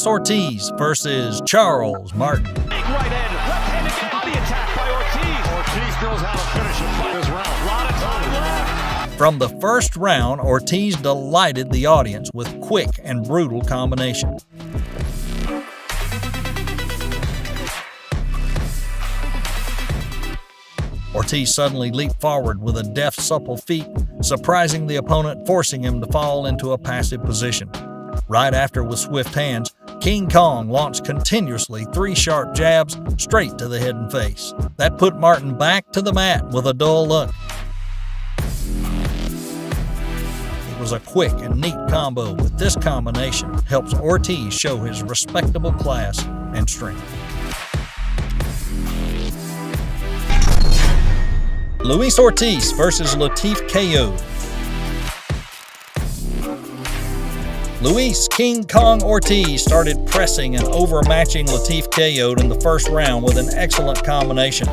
Ortiz versus Charles Martin. Right hand, left-handed body attack by Ortiz. Ortiz knows how to finish a fighter's round. A lot of time left. From the first round, Ortiz delighted the audience with quick and brutal combination. Ortiz suddenly leaped forward with a deft, supple feat, surprising the opponent, forcing him to fall into a passive position. Right after, with swift hands, King Kong launched continuously 3 sharp jabs straight to the head and face. That put Martin back to the mat with a dull look. It was a quick and neat combo, but this combination helps Ortiz show his respectable class and strength. Luis Ortiz versus Latif KO. Luis King Kong Ortiz started pressing and overmatching Latif KO'd in the first round with an excellent combination.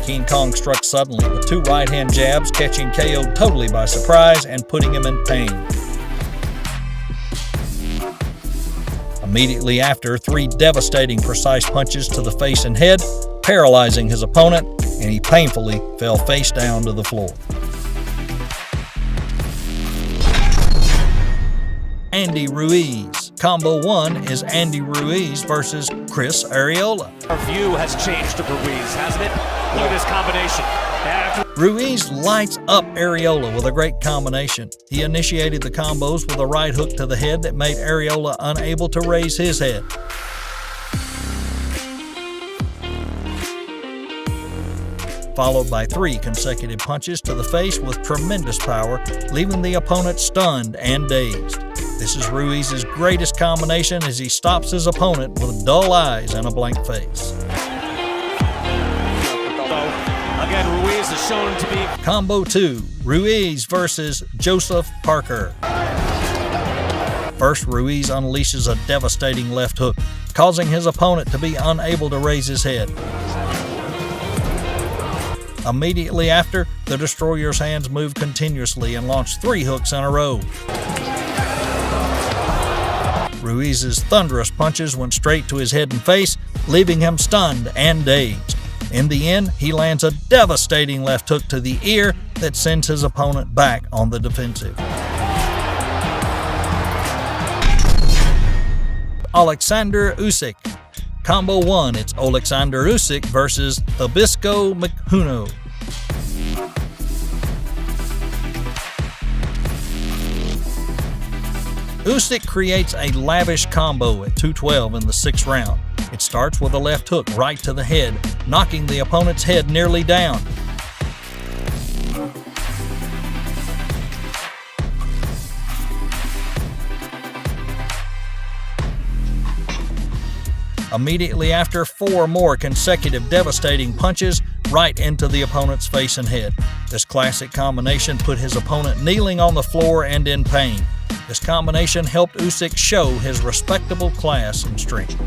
King Kong struck suddenly with 2 right-hand jabs, catching KO totally by surprise and putting him in pain. Immediately after, 3 devastating precise punches to the face and head, paralyzing his opponent, and he painfully fell face down to the floor. Andy Ruiz. Combo 1 is Andy Ruiz versus Chris Arreola. Our view has changed of Ruiz, hasn't it? Look at this combination. Ruiz lights up Arreola with a great combination. He initiated the combos with a right hook to the head that made Arreola unable to raise his head. Followed by 3 consecutive punches to the face with tremendous power, leaving the opponent stunned and dazed. This is Ruiz's greatest combination as he stops his opponent with dull eyes and a blank face. Again, Ruiz is shown to be... Combo 2, Ruiz versus Joseph Parker. First, Ruiz unleashes a devastating left hook, causing his opponent to be unable to raise his head. Immediately after, the destroyer's hands moved continuously and launched 3 hooks in a row. Ruiz's thunderous punches went straight to his head and face, leaving him stunned and dazed. In the end, he lands a devastating left hook to the ear that sends his opponent back on the defensive. Oleksandr Usyk. Combo 1, it's Oleksandr Usyk versus Thabisco McHuno. Usyk creates a lavish combo at 212 in the 6th round. It starts with a left hook right to the head, knocking the opponent's head nearly down. Immediately after, 4 more consecutive devastating punches right into the opponent's face and head. This classic combination put his opponent kneeling on the floor and in pain. This combination helped Usyk show his respectable class and strength.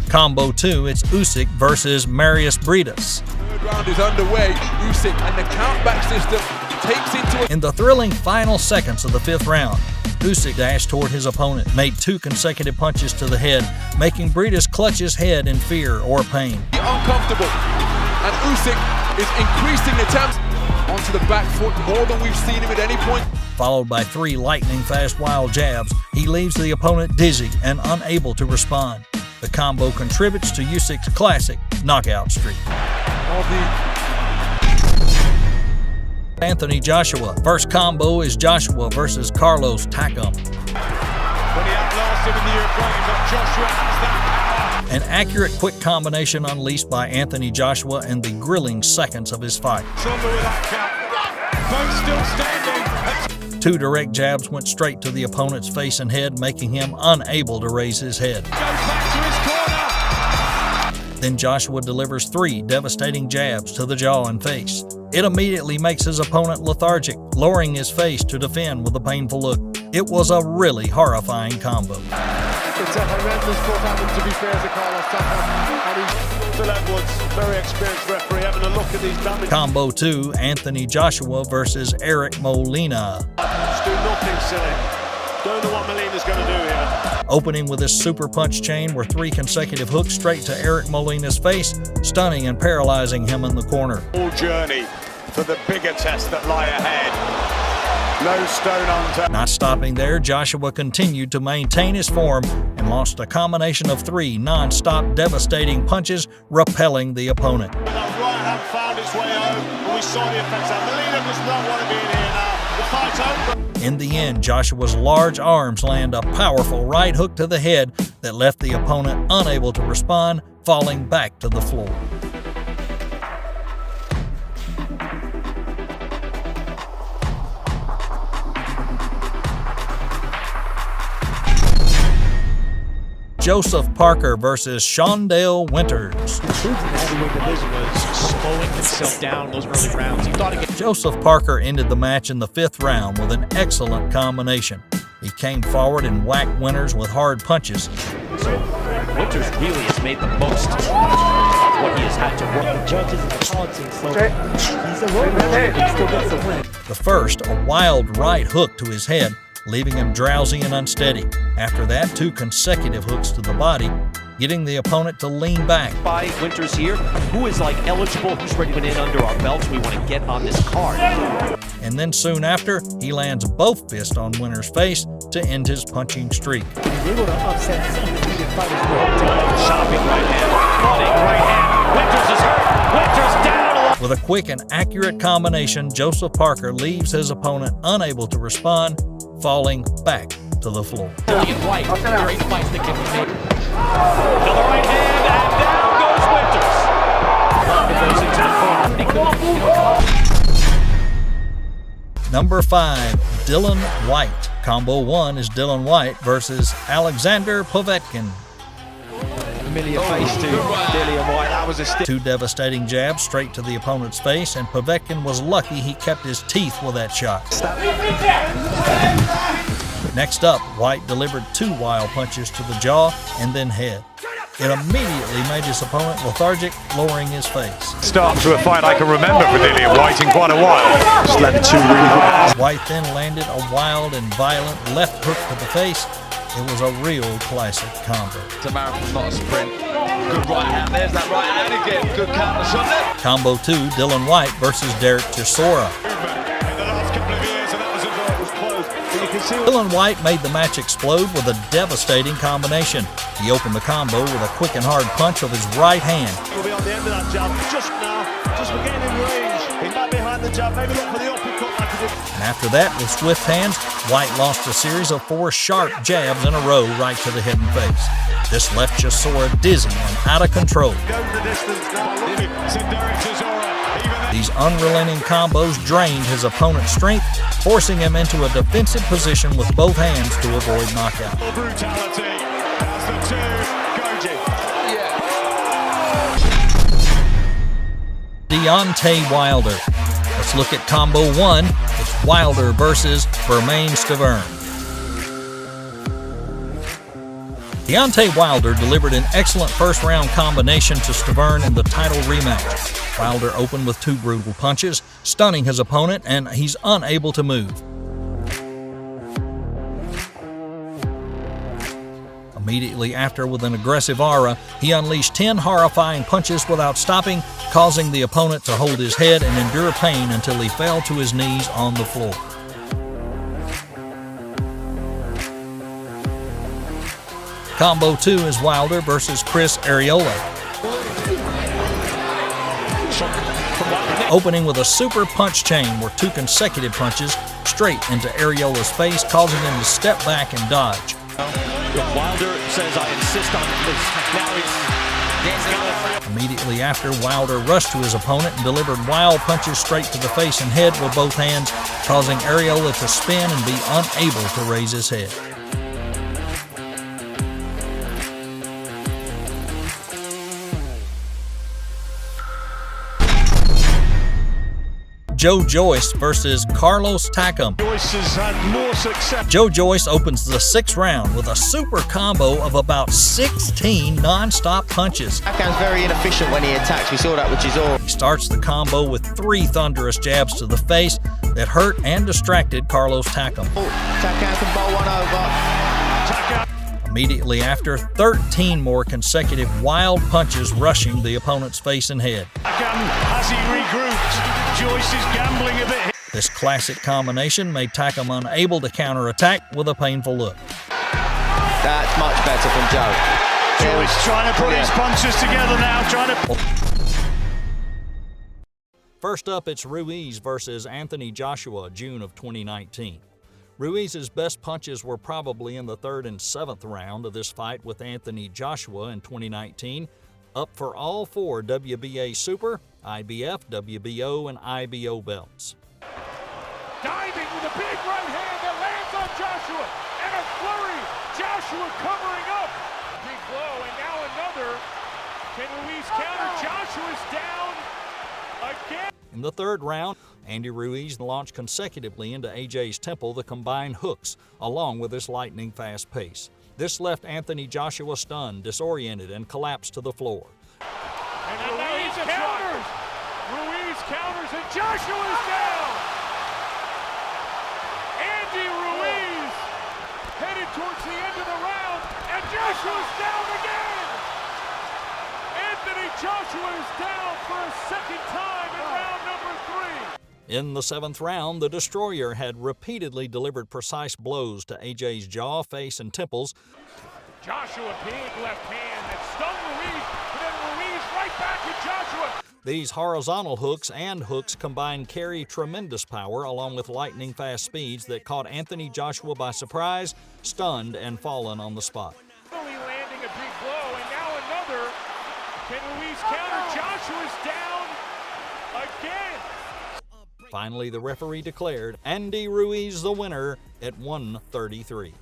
Combo 2, it's Usyk versus Marius Briedis. Third round is underway. Usyk and the countback system takes into it. In the thrilling final seconds of the 5th round, Usyk dashed toward his opponent, made 2 consecutive punches to the head, making Briedis clutch his head in fear or pain. Uncomfortable, and Usyk is increasing attempts onto the back foot more than we've seen him at any point. Followed by 3 lightning-fast wild jabs, he leaves the opponent dizzy and unable to respond. The combo contributes to Usyk's classic knockout streak. Anthony Joshua. First combo is Joshua versus Carlos Takam. When he outlasted in the Ukraine, but Joshua has that power. An accurate, quick combination unleashed by Anthony Joshua in the grilling seconds of his fight. Trouble with that count. Both still standing. 2 direct jabs went straight to the opponent's face and head, making him unable to raise his head. Goes back to his corner. Then Joshua delivers 3 devastating jabs to the jaw and face. It immediately makes his opponent lethargic, lowering his face to defend with a painful look. It was a really horrifying combo. It's a horrendous foot happened, to be fair to Carlos Tapa. And he's Phil Edwards, very experienced referee, having a look at these damage. Combo 2, Anthony Joshua versus Eric Molina. Just do nothing silly. Don't know what Molina's going to do here. Opening with his super punch chain were 3 consecutive hooks straight to Eric Molina's face, stunning and paralyzing him in the corner. All journey for the bigger tests that lie ahead. No stone unturned. Not stopping there, Joshua continued to maintain his form and launched a combination of 3 non-stop devastating punches, repelling the opponent. That right hand found its way home, and we saw the effects. Molina does not want to be in here now. The fight's over. In the end, Joshua's large arms land a powerful right hook to the head that left the opponent unable to respond, falling back to the floor. Joseph Parker versus Shondale Winters. The heavyweight division was slowing himself down those early rounds. He thought again. Joseph Parker ended the match in the 5th round with an excellent combination. He came forward and whacked Winters with hard punches. So Winters really has made the most of what he has had to work with. Judges and the politics. So he's a road he still gets a win. The first, a wild right hook to his head, leaving him drowsy and unsteady. After that, 2 consecutive hooks to the body, getting the opponent to lean back. By Winters here, who is like eligible, who's ready to win in under our belts. We want to get on this card. And then soon after, he lands both fists on Winters' face to end his punching streak. He's able to upset some undefeated fighters. Shopping right hand, running right hand. Winters is hurt. Winters down. With a quick and accurate combination, Joseph Parker leaves his opponent unable to respond, falling back to the floor. White, great fight that can be made. Another right hand, and down goes Winters. Number 5, Dylan White. Combo 1 is Dylan White versus Oleksandr Povetkin. familiar face to Dillian White. That was a stick. 2 devastating jabs straight to the opponent's face, and Povetkin was lucky he kept his teeth with that shot. Next up, White delivered 2 wild punches to the jaw and then head. It immediately made his opponent lethargic, lowering his face. Start to a fight I can remember for Dillian White in quite a while. Just landed 2 really hard. White then landed a wild and violent left hook to the face. It was a real classic combo. It's a marathon, not a sprint. Good right hand, there's that right hand again. Good counter shot there. Combo 2, Dylan White versus Derek Chisora. In the last couple of years, and that was a door was closed. You can see Dylan White made the match explode with a devastating combination. He opened the combo with a quick and hard punch of his right hand. He'll be on the end of that jab just now. Just we're getting in range. He's back behind the jab. Maybe look for the uppercut like he did. And after that, with swift hands, White launched a series of 4 sharp jabs in a row right to the head and face. This left Chisora dizzy and out of control. Go the distance now. Look at Derek Chisora. These unrelenting combos drained his opponent's strength, forcing him into a defensive position with both hands to avoid knockout. Brutality. That's the 2. Goji. Deontay Wilder. Let's look at combo 1. It's Wilder versus Bermane Stiverne. Deontay Wilder delivered an excellent first-round combination to Stiverne in the title rematch. Wilder opened with 2 brutal punches, stunning his opponent, and he's unable to move. Immediately after, with an aggressive aura, he unleashed 10 horrifying punches without stopping, causing the opponent to hold his head and endure pain until he fell to his knees on the floor. Combo 2 is Wilder versus Chris Arreola. Opening with a super punch chain were 2 consecutive punches straight into Arreola's face, causing him to step back and dodge. Wilder says, I insist on this. Now he's Immediately after, Wilder rushed to his opponent and delivered wild punches straight to the face and head with both hands, causing Arreola to spin and be unable to raise his head. Joe Joyce versus Carlos Takam. Joyce has had more success. Joe Joyce opens the 6th round with a super combo of about 16 non-stop punches. Takam's very inefficient when he attacks. We saw that with Giselle. He starts the combo with 3 thunderous jabs to the face that hurt and distracted Carlos Takam. Takam can bowl one over. Immediately after, 13 more consecutive wild punches rushing the opponent's face and head. Takam, has he regrouped? Joyce is gambling a bit. This classic combination made Takam unable to counterattack with a painful look. That's much better from Joe. Joyce trying to put his punches together now, First up, it's Ruiz versus Anthony Joshua, June of 2019. Ruiz's best punches were probably in the 3rd and 7th round of this fight, with Anthony Joshua in 2019 up for all 4 WBA Super, IBF, WBO, and IBO belts. Diving with a big right hand that lands on Joshua, and a flurry. Joshua covering up. Big blow, and now another. Can Ruiz counter? Joshua's down again. In the 3rd round, Andy Ruiz launched consecutively into AJ's temple the combined hooks, along with his lightning-fast pace. This left Anthony Joshua stunned, disoriented, and collapsed to the floor. And Ruiz counters. Ruiz counters, and Joshua's down. Andy Ruiz headed towards the end of the round, and Joshua's down again. Anthony Joshua is down for a 2nd time in round number 3. In the 7th round, the Destroyer had repeatedly delivered precise blows to AJ's jaw, face, and temples. Joshua, big left hand that stung Ruiz, and then Ruiz right back at Joshua. These horizontal hooks and hooks combined carry tremendous power, along with lightning-fast speeds that caught Anthony Joshua by surprise, stunned, and fallen on the spot. Finally landing a big blow, and now another. Can Ruiz counter? Joshua's down again. Finally, the referee declared Andy Ruiz the winner at 133.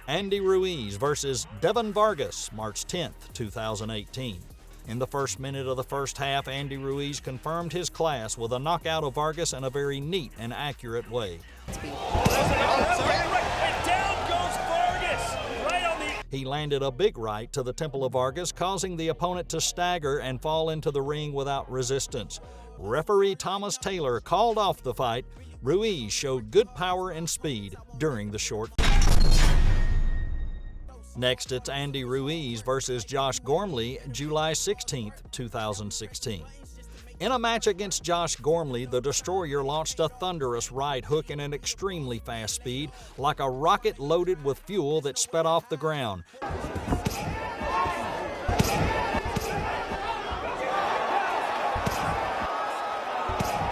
Andy Ruiz versus Devin Vargas, March 10th, 2018. In the first minute of the first half, Andy Ruiz confirmed his class with a knockout of Vargas in a very neat and accurate way. He landed a big right to the temple of Vargas, causing the opponent to stagger and fall into the ring without resistance. Referee Thomas Taylor called off the fight. Ruiz showed good power and speed during the short. Next, it's Andy Ruiz versus Josh Gormley, July 16, 2016. In a match against Josh Gormley, the Destroyer launched a thunderous right hook in an extremely fast speed, like a rocket loaded with fuel that sped off the ground.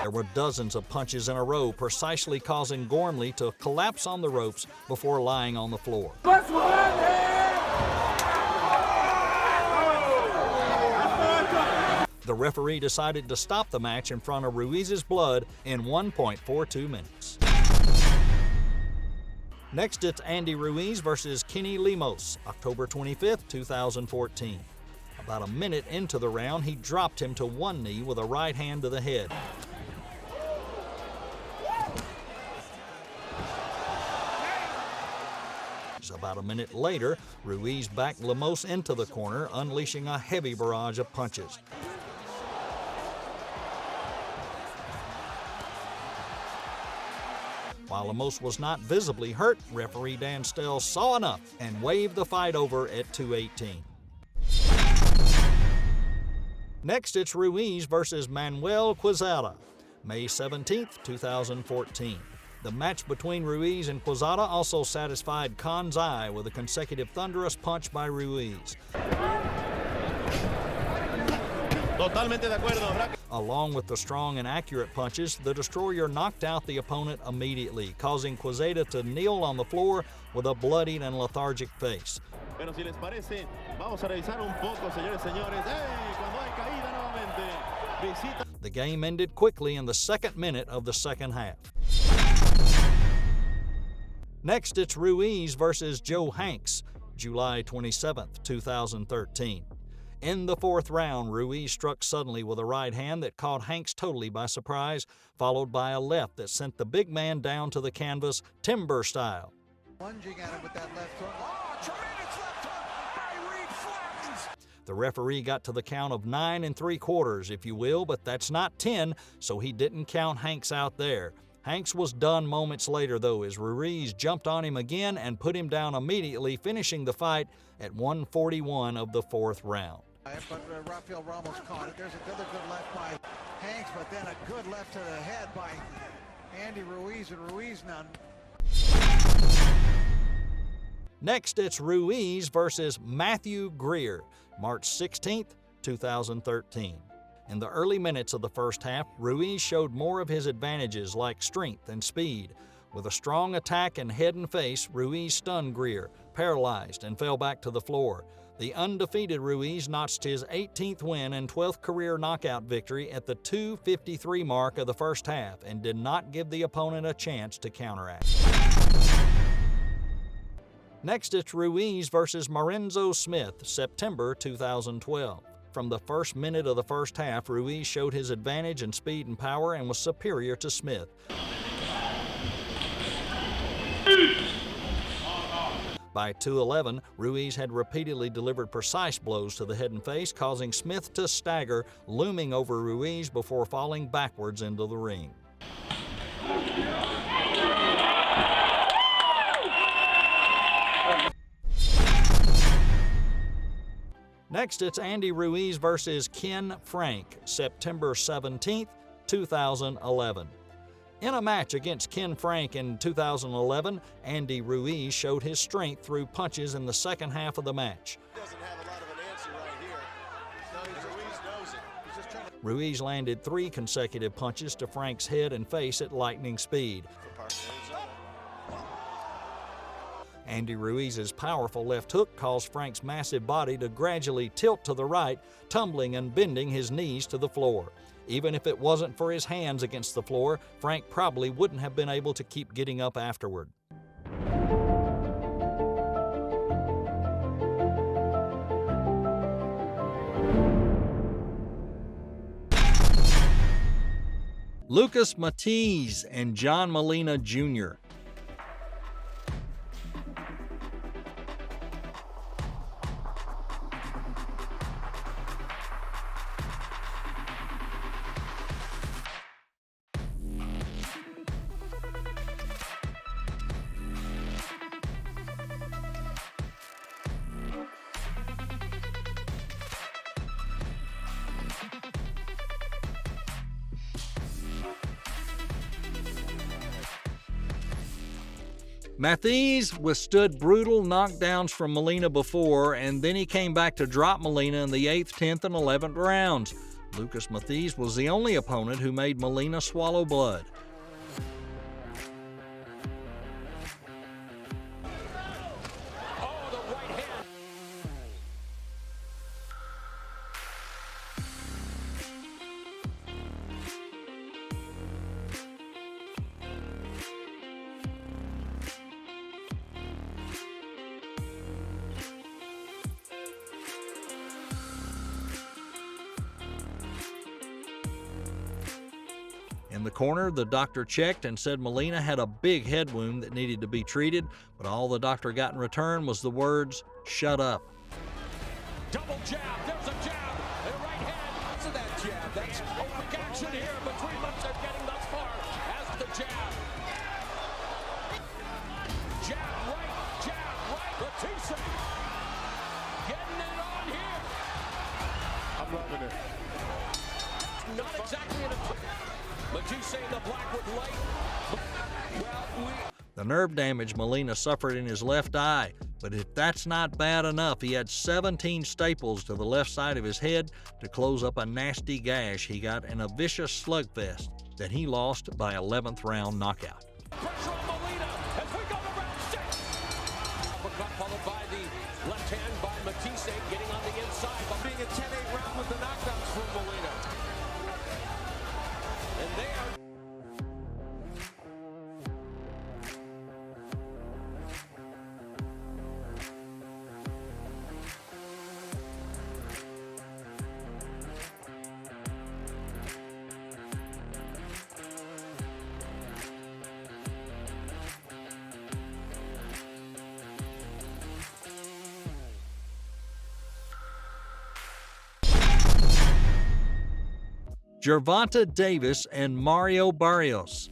There were dozens of punches in a row, precisely causing Gormley to collapse on the ropes before lying on the floor. The referee decided to stop the match in front of Ruiz's blood in 1.42 minutes. Next, it's Andy Ruiz versus Kenny Lemos, October 25th, 2014. About a minute into the round, he dropped him to one knee with a right hand to the head. About a minute later, Ruiz backed Lemos into the corner, unleashing a heavy barrage of punches. While Lemos was not visibly hurt, referee Dan Stell saw enough and waved the fight over at 2:18. Next, it's Ruiz versus Manuel Quezada, May 17, 2014. The match between Ruiz and Quezada also satisfied Khan's eye with a consecutive thunderous punch by Ruiz. Along with the strong and accurate punches, the Destroyer knocked out the opponent immediately, causing Quezada to kneel on the floor with a bloodied and lethargic face. The game ended quickly in the 2nd minute of the 2nd half. Next, it's Ruiz versus Joe Hanks, July 27, 2013. In the fourth round, Ruiz struck suddenly with a right hand that caught Hanks totally by surprise, followed by a left that sent the big man down to the canvas, timber style. Lunging at him with that left hook. Oh, tremendous left hook by Reed Flattens. The referee got to the count of 9 3/4, if you will, but that's not 10, so he didn't count Hanks out there. Hanks was done moments later, though, as Ruiz jumped on him again and put him down immediately, finishing the fight at 1:41 of the fourth round. But Rafael Ramos caught it. There's another good left by Hanks, but then a good left to the head by Andy Ruiz, and Ruiz now. Next, it's Ruiz versus Matthew Greer, March 16th, 2013. In the early minutes of the first half, Ruiz showed more of his advantages like strength and speed. With a strong attack and head and face, Ruiz stunned Greer, paralyzed, and fell back to the floor. The undefeated Ruiz notched his 18th win and 12th career knockout victory at the 2:53 mark of the first half and did not give the opponent a chance to counteract. Next, it's Ruiz versus Marenzo Smith, September 2012. From the first minute of the first half, Ruiz showed his advantage in speed and power and was superior to Smith. By 2:11, Ruiz had repeatedly delivered precise blows to the head and face, causing Smith to stagger, looming over Ruiz before falling backwards into the ring. Next, it's Andy Ruiz versus Ken Frank, September 17th, 2011. In a match against Ken Frank in 2011, Andy Ruiz showed his strength through punches in the second half of the match. Doesn't have a lot of an answer right here. No, Ruiz knows it. He's just trying to... Ruiz landed 3 consecutive punches to Frank's head and face at lightning speed. Andy Ruiz's powerful left hook caused Frank's massive body to gradually tilt to the right, tumbling and bending his knees to the floor. Even if it wasn't for his hands against the floor, Frank probably wouldn't have been able to keep getting up afterward. Lucas Matiz and John Molina Jr. Matiz withstood brutal knockdowns from Molina before, and then he came back to drop Molina in the 8th, 10th, and 11th rounds. Lucas Matiz was the only opponent who made Molina swallow blood. In the corner, the doctor checked and said Molina had a big head wound that needed to be treated, but all the doctor got in return was the words, "Shut up." Double jab, there's a jab, and a right hand to that jab. That's open action here between them. They're getting thus far as the jab. Jab right, Batista getting it on here. I'm loving it. Not exactly in a... Batista in the black with light. The nerve damage Molina suffered in his left eye, but if that's not bad enough, he had 17 staples to the left side of his head to close up a nasty gash he got in a vicious slugfest that he lost by 11th round knockout. Pressure on Molina as we go to round 6. Uppercut followed by the left hand by Batista getting on the inside, but being a 10-8 round with the knockdowns from Molina. And they are... Gervonta Davis and Mario Barrios.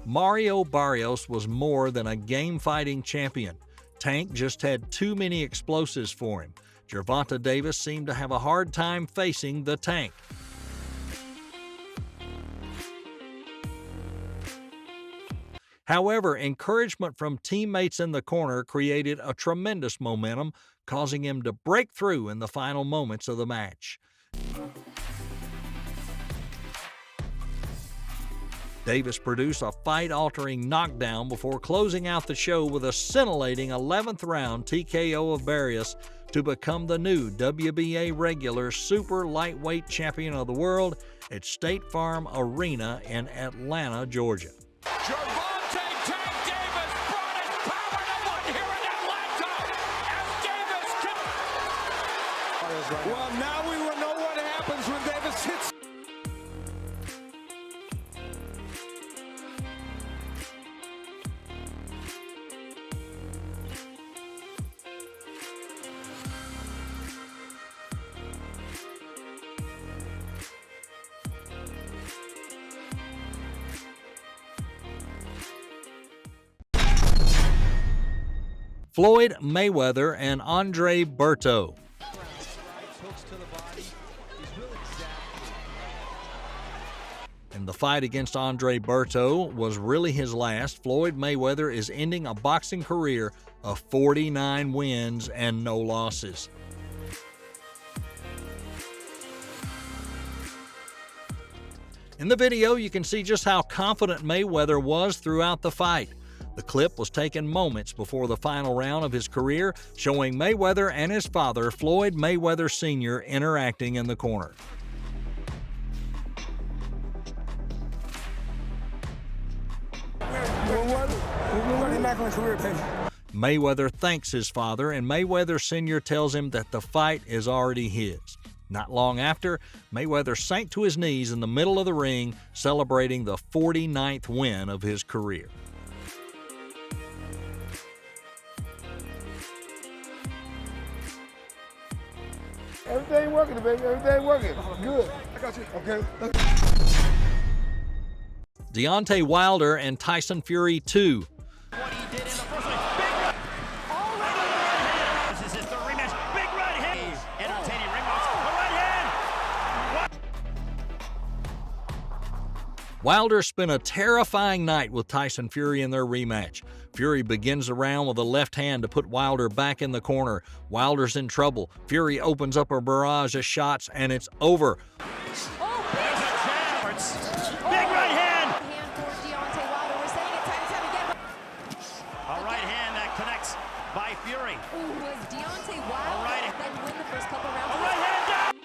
Mario Barrios was more than a game-fighting champion. Tank just had too many explosives for him. Gervonta Davis seemed to have a hard time facing the Tank. However, encouragement from teammates in the corner created a tremendous momentum, causing him to break through in the final moments of the match. Davis produced a fight-altering knockdown before closing out the show with a scintillating 11th round TKO of Barrios to become the new WBA regular super lightweight champion of the world at State Farm Arena in Atlanta, Georgia. Gervonta Tank Davis brought his power to one here in Atlanta as Davis can... Well, now we will know what happens when Davis hits. Floyd Mayweather and Andre Berto. And the fight against Andre Berto was really his last. Floyd Mayweather is ending a boxing career of 49 wins and no losses. In the video, you can see just how confident Mayweather was throughout the fight. The clip was taken moments before the final round of his career, showing Mayweather and his father, Floyd Mayweather Sr., interacting in the corner. Mayweather thanks his father, and Mayweather Sr. tells him that the fight is already his. Not long after, Mayweather sank to his knees in the middle of the ring, celebrating the 49th win of his career. Everything working, baby. Everything working. Good. I got you. Okay. Deontay Wilder and Tyson Fury 2. What he did in the first one. Big right. All right. This is his third rematch. Big right hand. Entertaining ring walks. The right hand. Wilder spent a terrifying night with Tyson Fury in their rematch. Fury begins the round with a left hand to put Wilder back in the corner. Wilder's in trouble. Fury opens up a barrage of shots, and it's over. Oh, there's a jab. Big right hand. Hand for Deontay Wilder. We're saying it time and time again. A right hand that connects by Fury. Ooh, was Deontay Wilder right. that win the first couple rounds? A right hand down.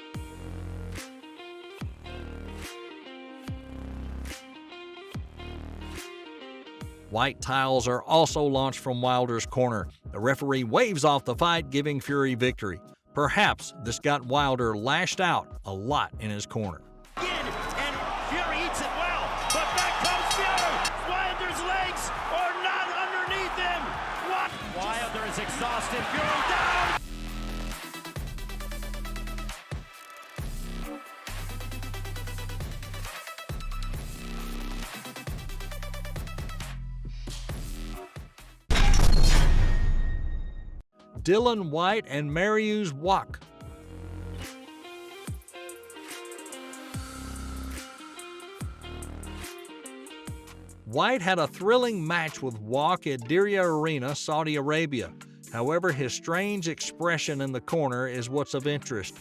White tiles are also launched from Wilder's corner. The referee waves off the fight, giving Fury victory. Perhaps this got Wilder lashed out a lot in his corner. And Fury eats it well, but back comes Fury. Wilder's legs are not underneath him. What? Wilder is exhausted. Fury down. Dylan White and Mariusz Wach. White had a thrilling match with Wach at Diriyah Arena, Saudi Arabia. However, his strange expression in the corner is what's of interest.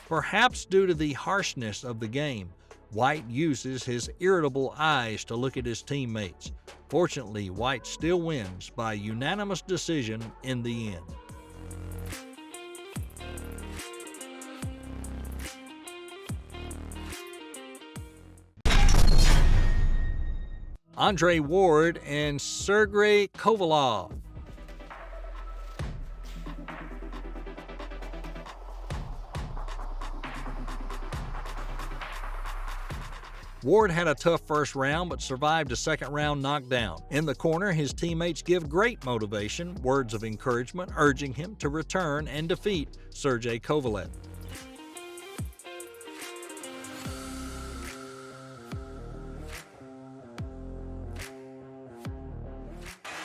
Perhaps due to the harshness of the game, White uses his irritable eyes to look at his teammates. Fortunately, White still wins by unanimous decision in the end. Andre Ward and Sergey Kovalev. Ward had a tough first round but survived a second round knockdown. In the corner, his teammates give great motivation, words of encouragement, urging him to return and defeat Siarhei Kovalev.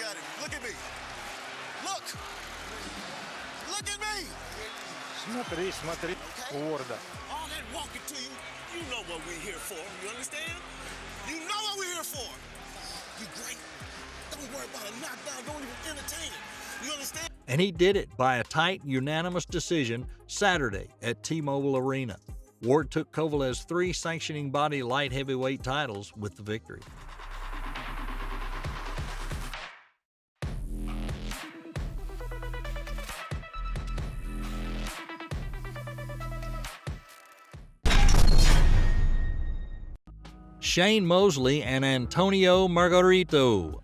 Got him. Look at me. Look. Look at me. Смотри, Уорда. All that walking to you, you know what we're here for. You understand? You know what we're here for. You great. Don't worry about a knockdown. Don't even entertain it. You understand? And he did it by a tight, unanimous decision Saturday at T-Mobile Arena. Ward took Kovalev's 3 sanctioning body light heavyweight titles with the victory. Shane Mosley and Antonio Margarito.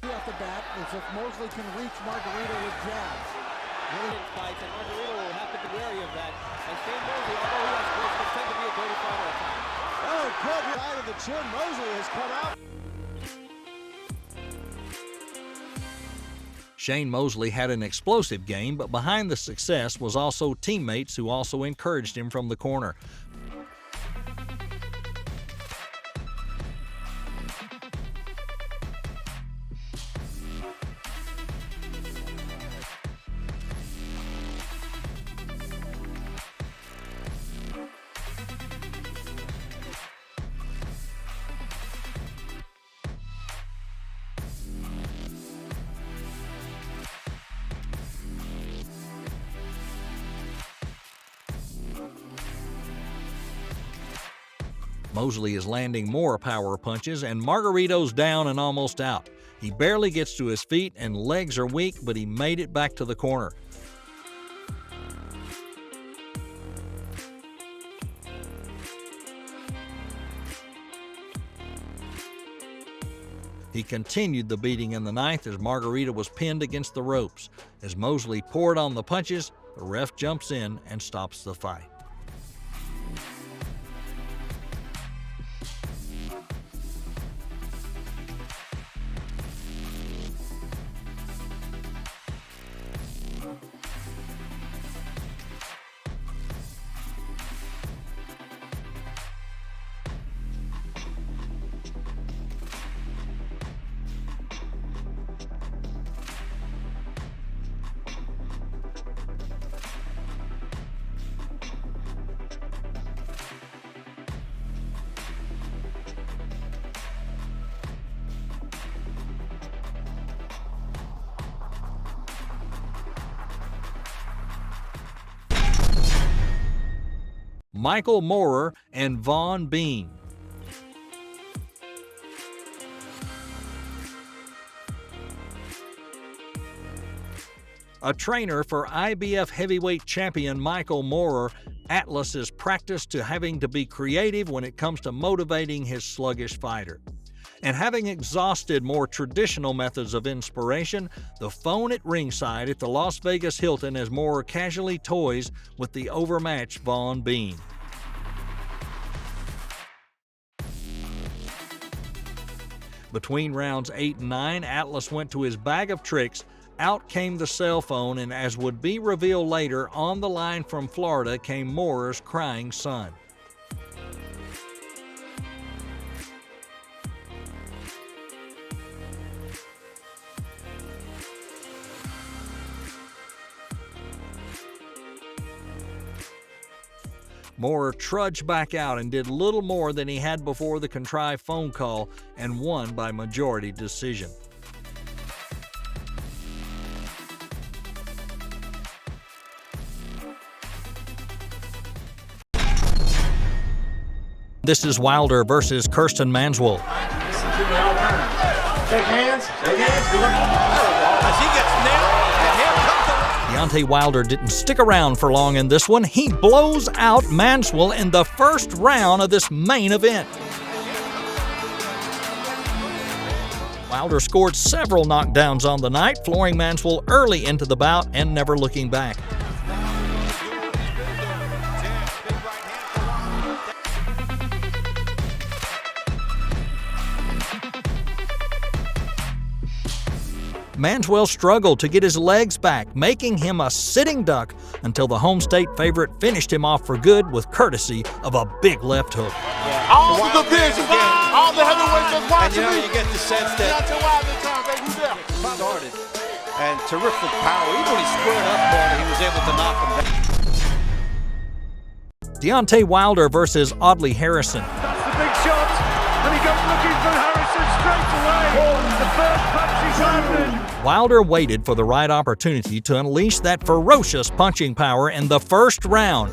Off the bat, as if Mosley can reach Margarito with jabs. Fights, and Margarito will have to be wary of that. And Shane Mosley, although he has great, will tend to be a dirty fighter at times. Oh, good. Side of the chin. Mosley has come out. Shane Mosley had an explosive game, but behind the success was also teammates who also encouraged him from the corner. Mosley is landing more power punches, and Margarito's down and almost out. He barely gets to his feet, and legs are weak, but he made it back to the corner. He continued the beating in the ninth as Margarito was pinned against the ropes. As Mosley poured on the punches, the ref jumps in and stops the fight. Michael Moorer and Vaughn Bean. A trainer for IBF heavyweight champion Michael Moorer, Atlas is practiced to having to be creative when it comes to motivating his sluggish fighter. And having exhausted more traditional methods of inspiration, the phone at ringside at the Las Vegas Hilton as Moorer casually toys with the overmatched Vaughn Bean. Between rounds 8 and 9, Atlas went to his bag of tricks. Out came the cell phone, and as would be revealed later, on the line from Florida came Moorer's crying son. Moorer trudged back out and did little more than he had before the contrived phone call and won by majority decision. This is Wilder versus Kirsten Manswell. Shake hands. Shake hands. As he gets nailed, and here comes the... Deontay Wilder didn't stick around for long in this one. He blows out Manswell in the first round of this main event. Wilder scored several knockdowns on the night, flooring Manswell early into the bout and never looking back. Manswell struggled to get his legs back, making him a sitting duck until the home state favorite finished him off for good with courtesy of a big left hook. All the divisions, all the heavyweights just watching And me. you get the sense that started. And terrific power. Even when he squared up, he was able to knock him down. Deontay Wilder versus Audley Harrison. That's the big shot, and he goes looking for Harrison straight away. The first punch he's landed. Wilder waited for the right opportunity to unleash that ferocious punching power in the first round.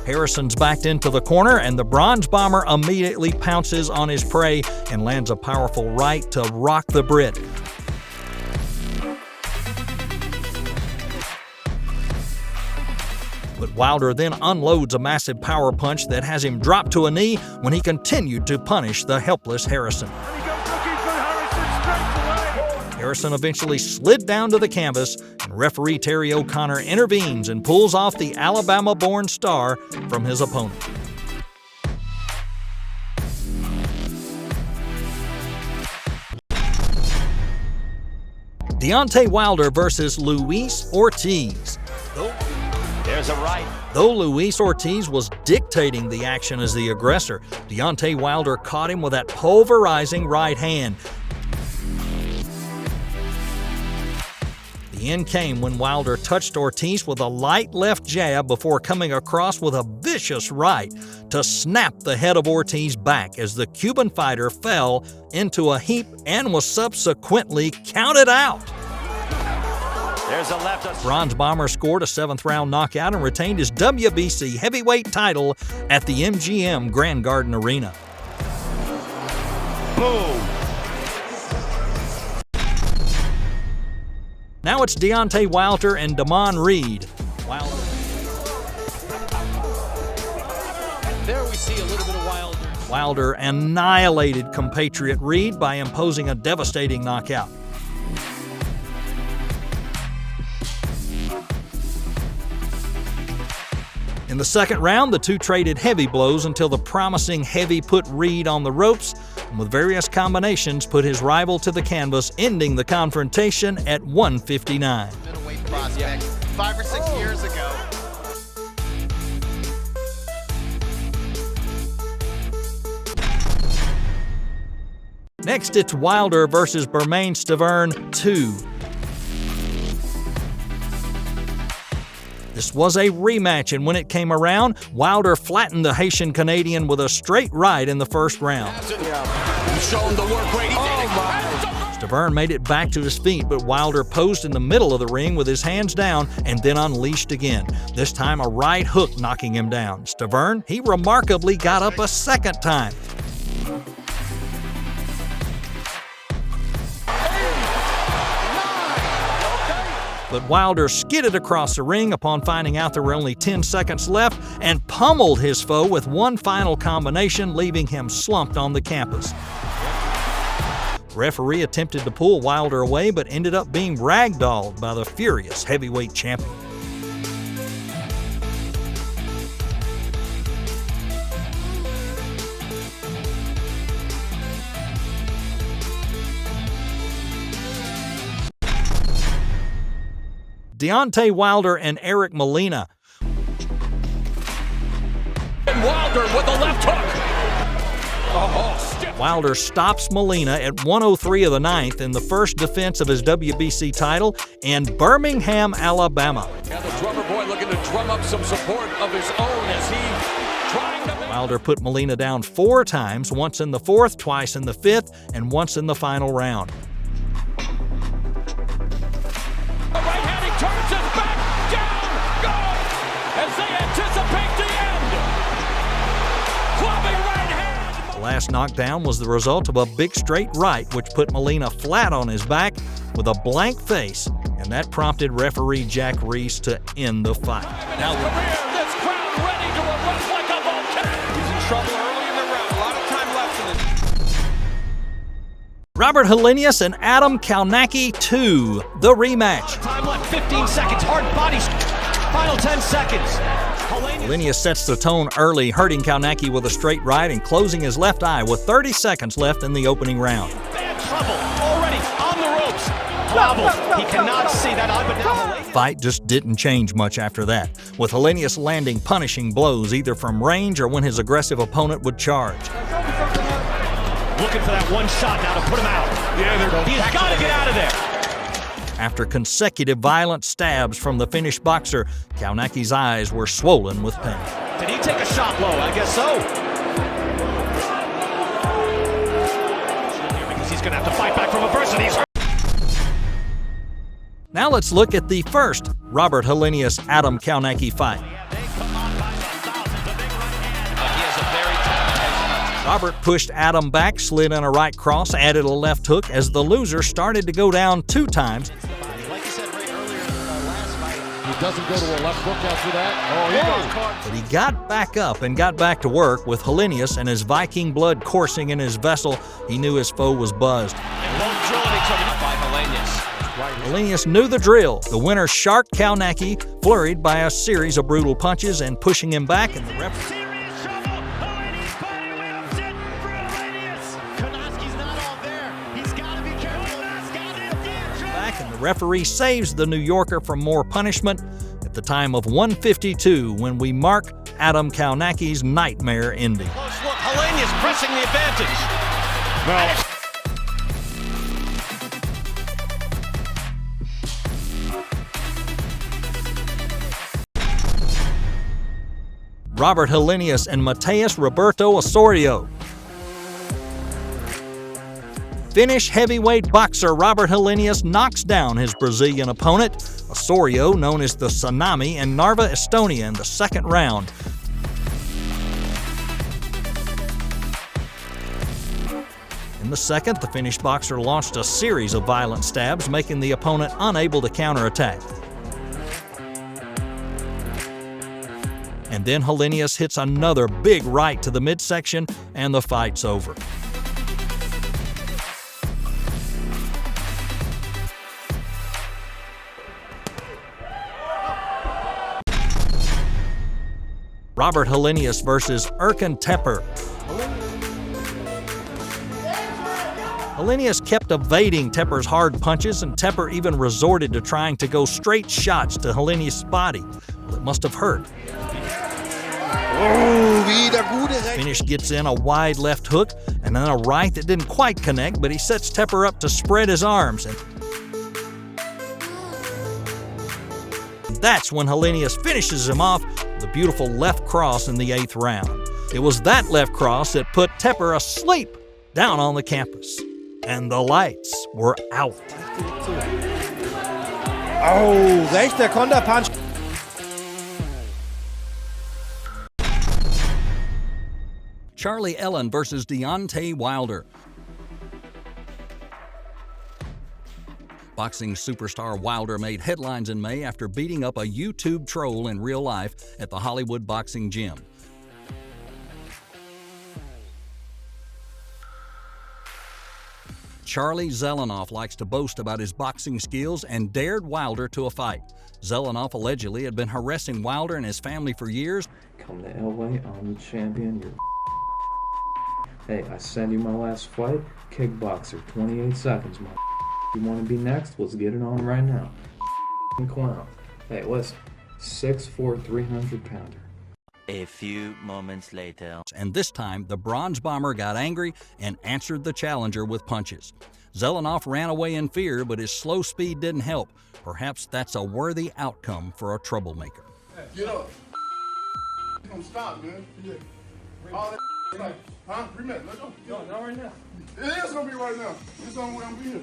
Harrison's backed into the corner, and the Bronze Bomber immediately pounces on his prey and lands a powerful right to rock the Brit. But Wilder then unloads a massive power punch that has him drop to a knee when he continued to punish the helpless Harrison. Harrison eventually slid down to the canvas, and referee Terry O'Connor intervenes and pulls off the Alabama-born star from his opponent. Deontay Wilder versus Luis Ortiz. There's a right. Though Luis Ortiz was dictating the action as the aggressor, Deontay Wilder caught him with that pulverizing right hand. The end came when Wilder touched Ortiz with a light left jab before coming across with a vicious right to snap the head of Ortiz back as the Cuban fighter fell into a heap and was subsequently counted out. There's a left. Bronze Bomber scored a 7th-round knockout and retained his WBC heavyweight title at the MGM Grand Garden Arena. Boom. Now it's Deontay Wilder and Damon Reed. There we see a little bit of Wilder. Wilder annihilated compatriot Reed by imposing a devastating knockout. In the second round, the two traded heavy blows until the promising heavy put Reed on the ropes, and with various combinations put his rival to the canvas, ending the confrontation at 159. Middleweight prospect 5 or 6 years ago. Next, it's Wilder versus Bermane Stiverne 2. This was a rematch, and when it came around, Wilder flattened the Haitian-Canadian with a straight right in the first round. Show him the work rate. Stiverne made it back to his feet, but Wilder posed in the middle of the ring with his hands down and then unleashed again, this time a right hook knocking him down. Stiverne, he remarkably got up a second time. But Wilder skidded across the ring upon finding out there were only 10 seconds left and pummeled his foe with one final combination, leaving him slumped on the campus. The referee attempted to pull Wilder away but ended up being ragdolled by the furious heavyweight champion. Deontay Wilder and Eric Molina. And Wilder with a left hook. Wilder stops Molina at 103 of the ninth in the first defense of his WBC title in Birmingham, Alabama. And the drummer boy looking to drum up some support of his own as he trying to make... Wilder put Molina down 4 times, once in the 4th, twice in the 5th, and once in the final round. Turns his back, down, gone, as they anticipate the end. Clubbing right hand. The last knockdown was the result of a big straight right, which put Molina flat on his back with a blank face, and that prompted referee Jack Ruiz to end the fight. Now, this crowd ready to erupt like a volcano. He's in trouble early in the round. A lot of time left in it. Robert Helenius and Adam Kalnacki 2, the rematch. Time left, 15 seconds. Hard bodies. Final 10 seconds. Helenius sets the tone early, hurting Kalnacki with a straight right and closing his left eye with 30 seconds left in the opening round. Bad trouble. Already on the ropes. Wobbles. He cannot see that eye, but now Fight just didn't change much after that, with Hellenius landing punishing blows either from range or when his aggressive opponent would charge. looking for that one shot now to put him out. Yeah, he's got to get out of there. After consecutive violent stabs from the Finnish boxer, Kaunaki's eyes were swollen with pain. Did he take a shot low? I guess so. Because he's going to have to fight back from adversity. He's hurt. Now let's look at the first Robert Hellenius-Adam Kaunaki fight. Robert pushed Adam back, slid in a right cross, added a left hook as the loser started to go down 2 times. Like you said right earlier in the last fight. He doesn't go to a left hook after that. Oh, he got caught. But he got back up and got back to work with Hellenius and his Viking blood coursing in his vessel. He knew his foe was buzzed. Hellenius knew the drill. The winner sharked Kaunaki, flurried by a series of brutal punches and pushing him back, and the referee. And the referee saves the New Yorker from more punishment at the time of 1:52 when we mark Adam Kaunaki's nightmare ending. Close look. Hellenius pressing the advantage. No. Robert Hellenius and Mateus Roberto Osorio. Finnish heavyweight boxer Robert Hellenius knocks down his Brazilian opponent, Osorio, known as the Tsunami, in Narva, Estonia in the second round. In the second, the Finnish boxer launched a series of violent stabs, making the opponent unable to counterattack. And then Hellenius hits another big right to the midsection, and the fight's over. Robert Hellenius versus Erkan Tepper. Hellenius kept evading Tepper's hard punches, and Tepper even resorted to trying to go straight shots to Hellenius' body. Well, it must have hurt. Finnish gets in a wide left hook and then a right that didn't quite connect, but he sets Tepper up to spread his arms. And that's when Hellenius finishes him off with a beautiful left cross in the 8th round. It was that left cross that put Tepper asleep down on the campus. And the lights were out. Oh, rechter Konterpunch. Charlie Ellen versus Deontay Wilder. Boxing superstar Wilder made headlines in May after beating up a YouTube troll in real life at the Hollywood boxing gym. Charlie Zelenoff likes to boast about his boxing skills and dared Wilder to a fight. Zelenoff allegedly had been harassing Wilder and his family for years. Come to LA, I'm the champion, you're Hey, I sent you my last fight, kickboxer, 28 seconds, You want to be next? Let's get it on right now. Clown. Hey, listen, 6'4", 300-pounder. A few moments later. And this time, the bronze bomber got angry and answered the challenger with punches. Zelenoff ran away in fear, but his slow speed didn't help. Perhaps that's a worthy outcome for a troublemaker. Hey, get up. You're gonna stop, man. Yeah. All that like, huh? 3 minutes, let's go. No, not right now. It is gonna be right now. It's gonna be here.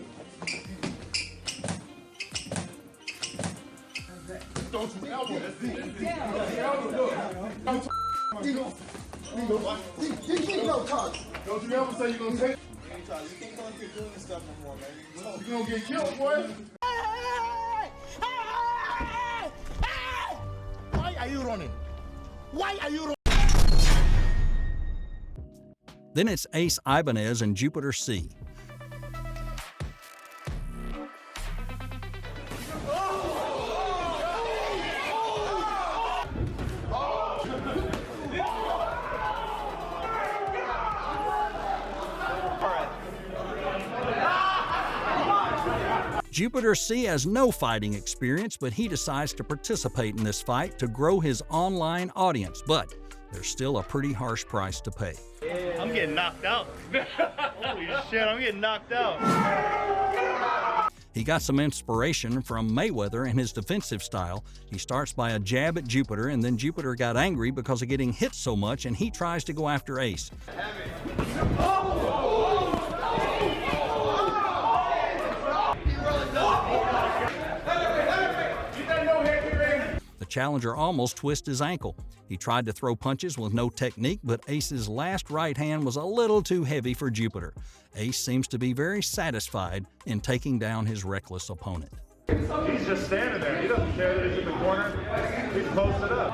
Don't you elbow. Don't you ever say you're gonna take. You can't come here doing this stuff no more, man. You're gonna get killed, boy. Why are you running? Why are you running? Then it's Ace Ibanez and Jupiter C. Jupiter C has no fighting experience, but he decides to participate in this fight to grow his online audience. But there's still a pretty harsh price to pay. I'm getting knocked out. Holy shit, I'm getting knocked out. He got some inspiration from Mayweather in his defensive style. He starts by a jab at Jupiter, and then Jupiter got angry because of getting hit so much, and he tries to go after Ace. The challenger almost twisted his ankle. He tried to throw punches with no technique, but Ace's last right hand was a little too heavy for Jupiter. Ace seems to be very satisfied in taking down his reckless opponent. He's just standing there. He doesn't care that he's in the corner. He's posted up.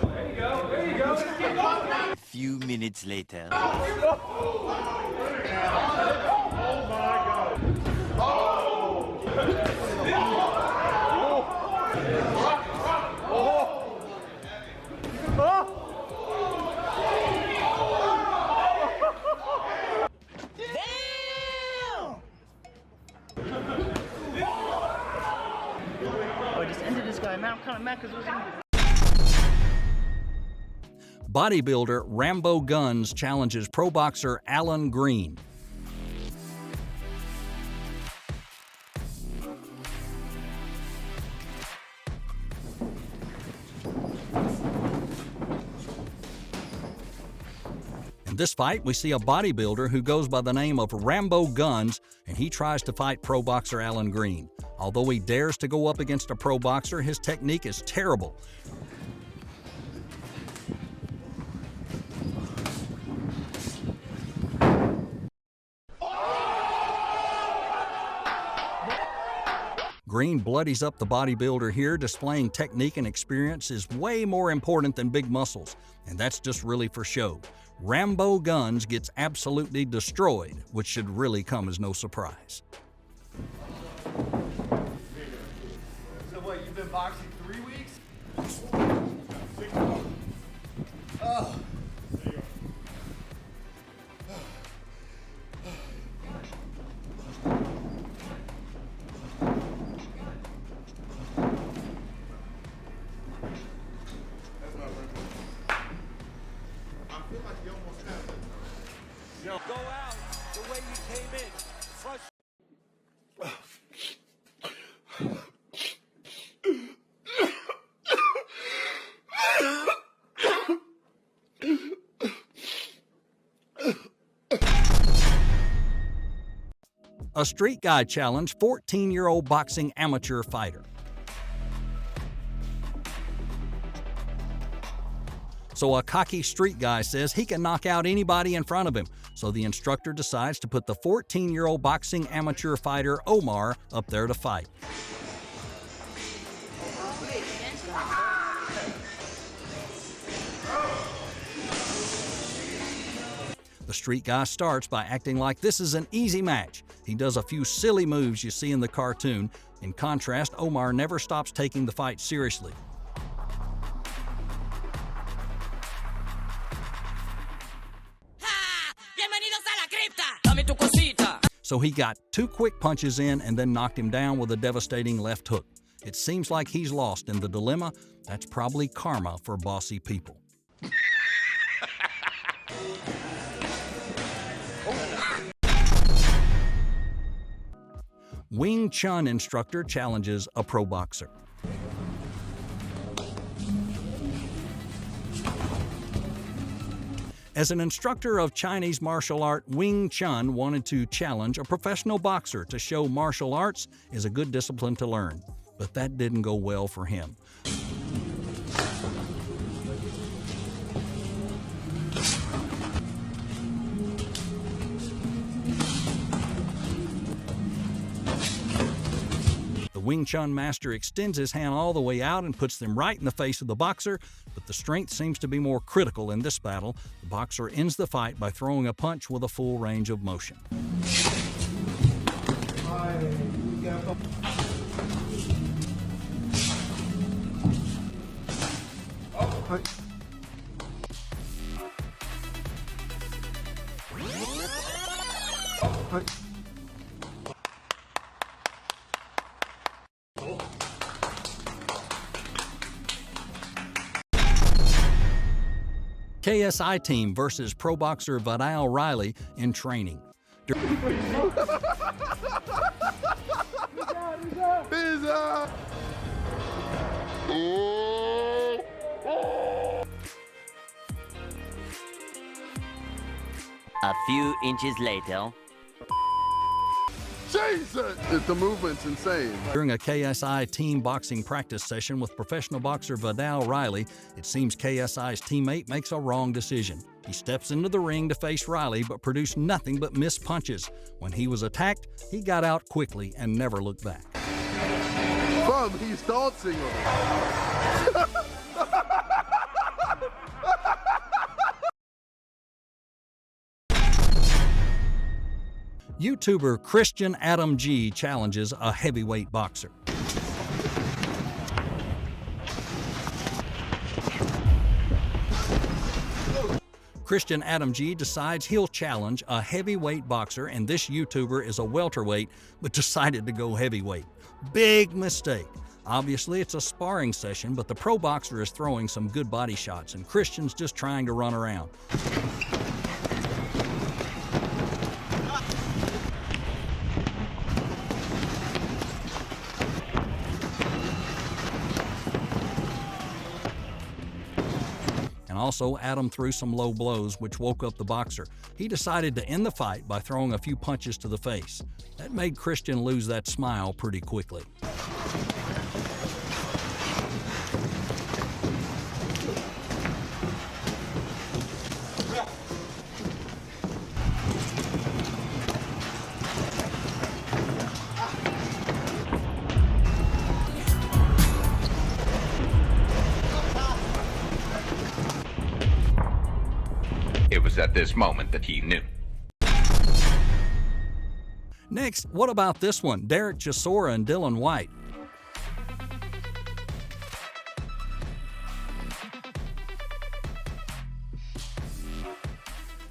There you go. There you go. A few minutes later. Oh my God. Oh. I just ended this guy, man. I'm kind of mad because it was in. Bodybuilder Rambo Guns challenges pro boxer Alan Green. In this fight, we see a bodybuilder who goes by the name of Rambo Guns, and he tries to fight pro boxer Alan Green. Although he dares to go up against a pro boxer, his technique is terrible. Green bloodies up the bodybuilder here. Displaying technique and experience is way more important than big muscles, and that's just really for show. Rambo Guns gets absolutely destroyed, which should really come as no surprise. So what, you've been boxing 3 weeks? Oh. There you go. Go out the way you came in. A street guy challenged 14-year-old boxing amateur fighter. So a cocky street guy says he can knock out anybody in front of him. So the instructor decides to put the 14-year-old boxing amateur fighter Omar up there to fight. The street guy starts by acting like this is an easy match. He does a few silly moves you see in the cartoon. In contrast, Omar never stops taking the fight seriously. So he got 2 quick punches in and then knocked him down with a devastating left hook. It seems like he's lost in the dilemma. That's probably karma for bossy people. Wing Chun instructor challenges a pro boxer. As an instructor of Chinese martial art, Wing Chun wanted to challenge a professional boxer to show martial arts is a good discipline to learn. But that didn't go well for him. The Wing Chun master extends his hand all the way out and puts them right in the face of the boxer, but the strength seems to be more critical in this battle. The boxer ends the fight by throwing a punch with a full range of motion. KSI team versus pro boxer Vidal Riley in training. A few inches later. Jesus! The movement's insane. During a KSI team boxing practice session with professional boxer Vidal Riley, it seems KSI's teammate makes a wrong decision. He steps into the ring to face Riley but produced nothing but missed punches. When he was attacked, he got out quickly and never looked back. Bum, he's dancing on it. YouTuber Christian Adam G challenges a heavyweight boxer. Christian Adam G decides he'll challenge a heavyweight boxer, and this YouTuber is a welterweight but decided to go heavyweight. Big mistake. Obviously, it's a sparring session, but the pro boxer is throwing some good body shots, and Christian's just trying to run around. And also, Adam threw some low blows, which woke up the boxer. He decided to end the fight by throwing a few punches to the face. That made Christian lose that smile pretty quickly. It was at this moment that he knew. Next, what about this one? Derek Chisora and Dylan White.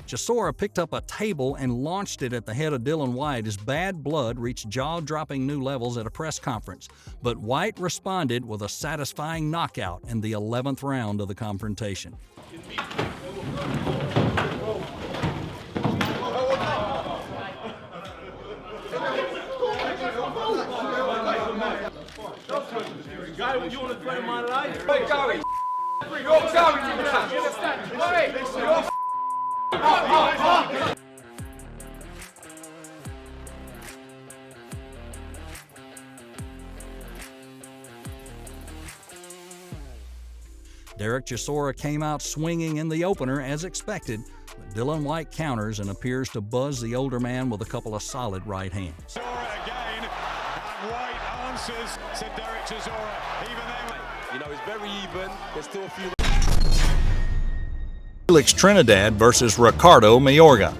Chisora picked up a table and launched it at the head of Dylan White as bad blood reached jaw-dropping new levels at a press conference. But White responded with a satisfying knockout in the 11th round of the confrontation. Guy, would you want to threaten my life? Hey, Gary, you're Gary, you understand? Hey, you're Derek Chisora came out swinging in the opener as expected, but Dylan White counters and appears to buzz the older man with a couple of solid right hands. Chisora again, and White answers to Derek Chisora. Even then, you know, it's very even. There's still a few. Felix Trinidad versus Ricardo Mayorga.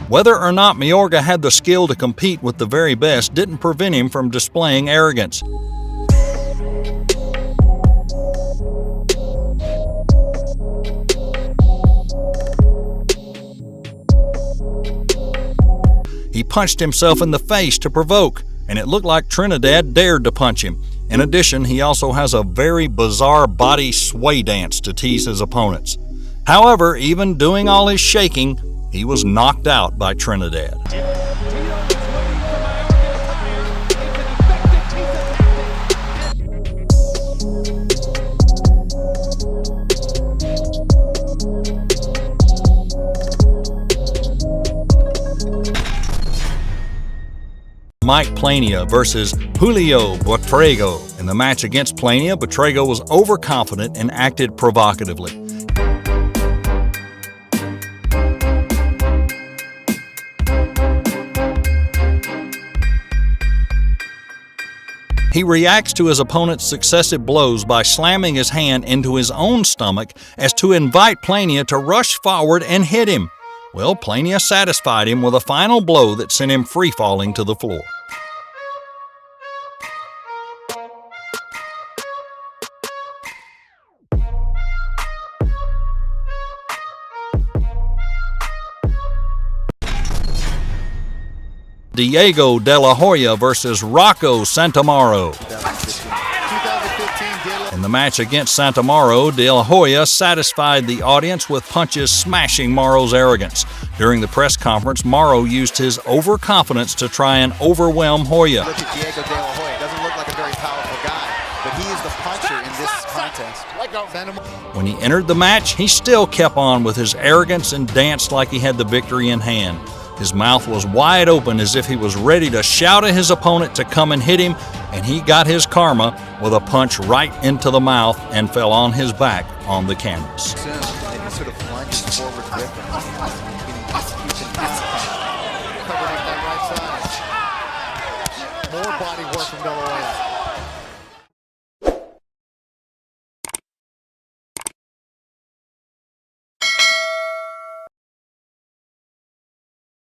Whether or not Mayorga had the skill to compete with the very best didn't prevent him from displaying arrogance. He punched himself in the face to provoke, and it looked like Trinidad dared to punch him. In addition, he also has a very bizarre body sway dance to tease his opponents. However, even doing all his shaking, he was knocked out by Trinidad. Mike Plania versus Julio Buitrago. In the match against Plania, Buitrago was overconfident and acted provocatively. He reacts to his opponent's successive blows by slamming his hand into his own stomach as to invite Plania to rush forward and hit him. Well, Plania satisfied him with a final blow that sent him free-falling to the floor. Diego De La Hoya versus Rocco Santamaro. In the match against Santamaro, De La Hoya satisfied the audience with punches smashing Maro's arrogance. During the press conference, Maro used his overconfidence to try and overwhelm Hoya. Look at Diego De La Hoya. Doesn't look like a very powerful guy, but he is the puncher in this contest. When he entered the match, he still kept on with his arrogance and danced like he had the victory in hand. His mouth was wide open as if he was ready to shout at his opponent to come and hit him, and he got his karma with a punch right into the mouth and fell on his back on the canvas. And he sort of lunged forward with him. Covering up that right side. More body work from De La Hoya.